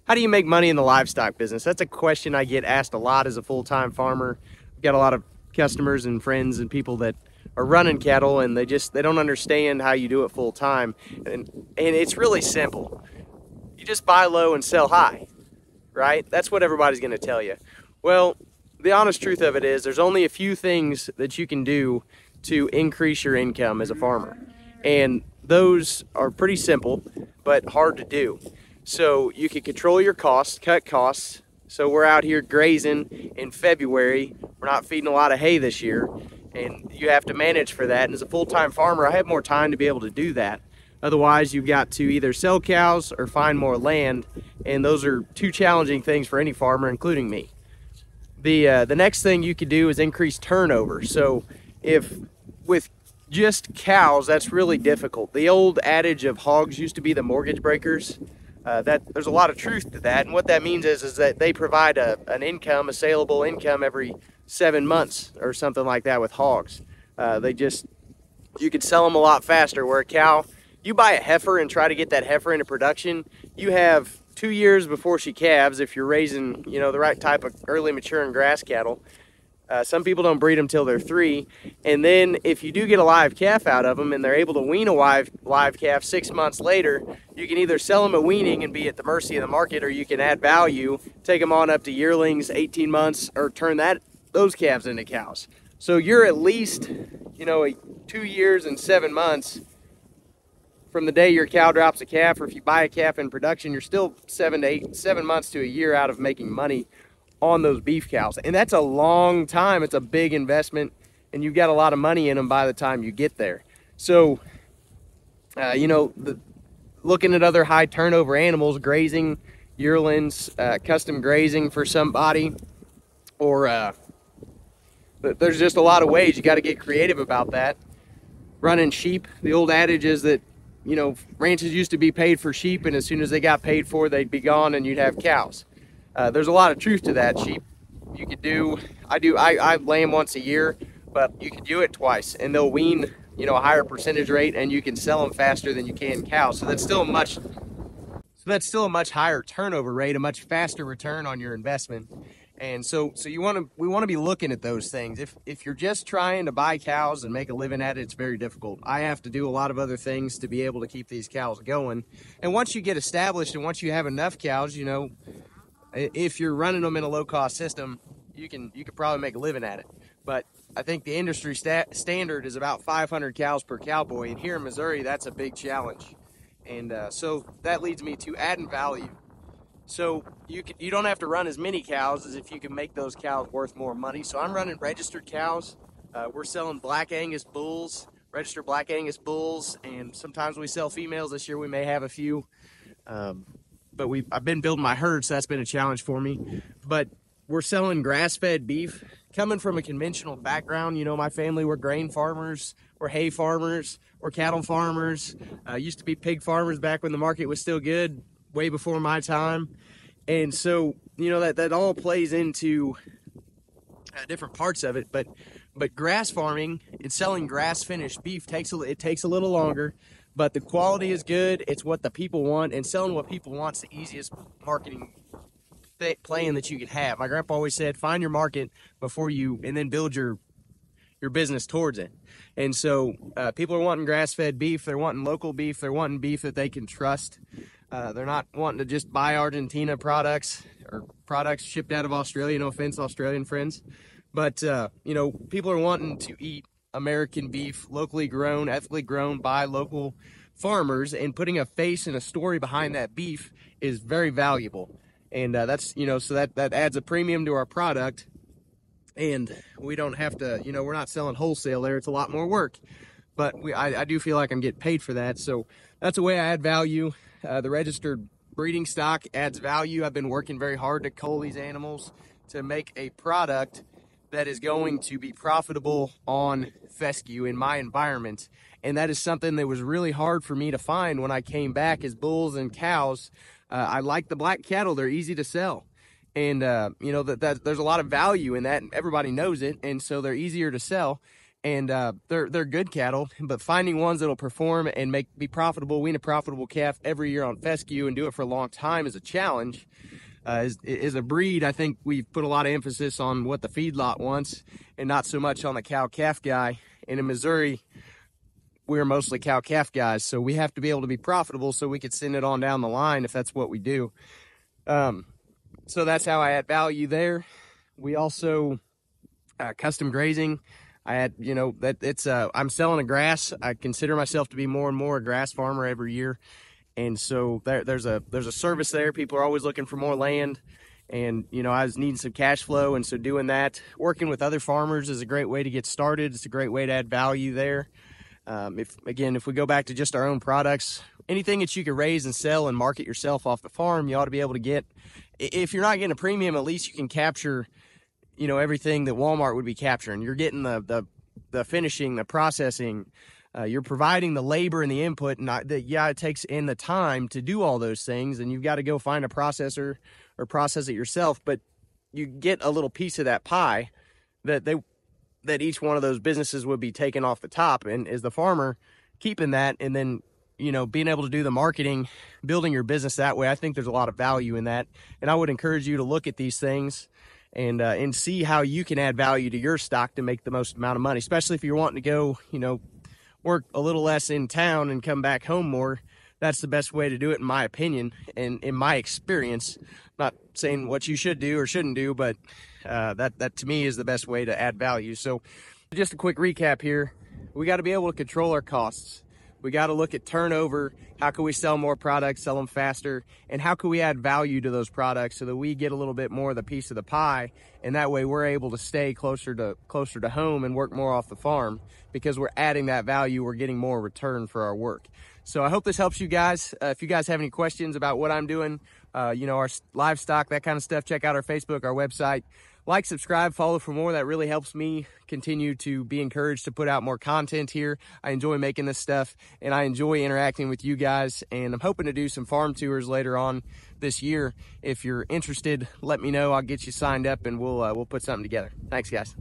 How do you make money in the livestock business? That's a question I get asked a lot as a full-time farmer. I've got a lot of customers and friends and people that are running cattle, and they don't understand how you do it full-time. And it's really simple. You just buy low and sell high, right? That's what everybody's going to tell you. Well, the honest truth of it is there's only a few things that you can do to increase your income as a farmer. And those are pretty simple, but hard to do. So you can control your costs, cut costs. So we're out here grazing in February. We're not feeding a lot of hay this year, and you have to manage for that. And as a full-time farmer, I have more time to be able to do that. Otherwise, you've got to either sell cows or find more land, and those are two challenging things for any farmer, including me. The next thing you could do is increase turnover. So if with just cows, that's really difficult. The old adage of hogs used to be the mortgage breakers. There's a lot of truth to that, and what that means is that they provide an income, a saleable income every 7 months or something like that with hogs. You could sell them a lot faster, where a cow, you buy a heifer and try to get that heifer into production, you have 2 years before she calves if you're raising, the right type of early maturing grass cattle. Some people don't breed them till they're 3, and then if you do get a live calf out of them and they're able to wean a live calf 6 months later, you can either sell them at weaning and be at the mercy of the market, or you can add value, take them on up to yearlings, 18 months, or turn those calves into cows. So you're at least, 2 years and 7 months from the day your cow drops a calf, or if you buy a calf in production, you're still 7 months to a year out of making money on those beef cows. And that's a long time. It's a big investment, and you've got a lot of money in them by the time you get there. So, looking at other high turnover animals, grazing, yearlings, custom grazing for somebody, or there's just a lot of ways. You got to get creative about that. Running sheep, the old adage is that, ranches used to be paid for sheep, and as soon as they got paid for, they'd be gone and you'd have cows. There's a lot of truth to that. Sheep, you could do, I lay them once a year, but you could do it twice, and they'll wean, a higher percentage rate, and you can sell them faster than you can cows. So that's still a much higher turnover rate, a much faster return on your investment. And so we want to be looking at those things. If you're just trying to buy cows and make a living at it, it's very difficult. I have to do a lot of other things to be able to keep these cows going. And once you get established and once you have enough cows, if you're running them in a low-cost system, you could probably make a living at it. But I think the industry standard is about 500 cows per cowboy, and here in Missouri, that's a big challenge. And so that leads me to adding value. So you don't have to run as many cows as if you can make those cows worth more money. So I'm running registered cows. We're selling Black Angus bulls, registered Black Angus bulls, and sometimes we sell females. This year we may have a few. But I've been building my herd, so that's been a challenge for me. But we're selling grass-fed beef. Coming from a conventional background, my family, we're grain farmers, we're hay farmers, we're cattle farmers. Used to be pig farmers back when the market was still good, way before my time. And so, that all plays into different parts of it. But grass farming and selling grass-finished beef takes a little longer. But the quality is good. It's what the people want, and selling what people want is the easiest marketing plan that you could have. My grandpa always said, find your market and then build your business towards it. And so people are wanting grass-fed beef. They're wanting local beef. They're wanting beef that they can trust. They're not wanting to just buy Argentina products or products shipped out of Australia. No offense, Australian friends. But, people are wanting to eat American beef, locally grown, ethically grown by local farmers, and putting a face and a story behind that beef is very valuable. And that's, so that adds a premium to our product, and we don't have to, we're not selling wholesale there. It's a lot more work, but I do feel like I'm getting paid for that. So that's the way I add value. The registered breeding stock adds value. I've been working very hard to cull these animals to make a product that is going to be profitable on fescue in my environment. And that is something that was really hard for me to find when I came back as bulls and cows. I like the black cattle. They're easy to sell. And, that there's a lot of value in that, and everybody knows it. And so they're easier to sell. and they're good cattle, but finding ones that'll perform and be profitable, wean a profitable calf every year on fescue and do it for a long time is a challenge. Is a breed. I think we've put a lot of emphasis on what the feedlot wants and not so much on the cow-calf guy. And in Missouri, we're mostly cow-calf guys, so we have to be able to be profitable so we could send it on down the line if that's what we do. So that's how I add value there. We also custom grazing. I had, you know, that it's I'm selling a grass. I consider myself to be more and more a grass farmer every year, and so there's a service there. People are always looking for more land, and you know, I was needing some cash flow, and so doing that, working with other farmers is a great way to get started. It's a great way to add value there. If we go back to just our own products, anything that you can raise and sell and market yourself off the farm, you ought to be able to get. If you're not getting a premium, at least you can capture, you know, everything that Walmart would be capturing. You're getting the finishing, the processing, you're providing the labor and the input, and it takes in the time to do all those things, and you've got to go find a processor or process it yourself, but you get a little piece of that pie that each one of those businesses would be taking off the top, and as the farmer keeping that, and then, you know, being able to do the marketing, building your business that way. I think there's a lot of value in that, and I would encourage you to look at these things and see how you can add value to your stock to make the most amount of money, especially if you're wanting to go, you know, work a little less in town and come back home more. That's the best way to do it, in my opinion and in my experience. Not saying what you should do or shouldn't do, but that to me is the best way to add value. So just a quick recap here. We got to be able to control our costs. We got to look at turnover. How can we sell more products, sell them faster? And how can we add value to those products so that we get a little bit more of the piece of the pie? And that way we're able to stay closer to home and work more off the farm, because we're adding that value. We're getting more return for our work. So I hope this helps you guys. If you guys have any questions about what I'm doing, you know, our livestock, that kind of stuff, check out our Facebook, our website. Like, subscribe, follow for more. That really helps me continue to be encouraged to put out more content here. I enjoy making this stuff, and I enjoy interacting with you guys, and I'm hoping to do some farm tours later on this year. If you're interested, let me know. I'll get you signed up, and we'll put something together. Thanks, guys.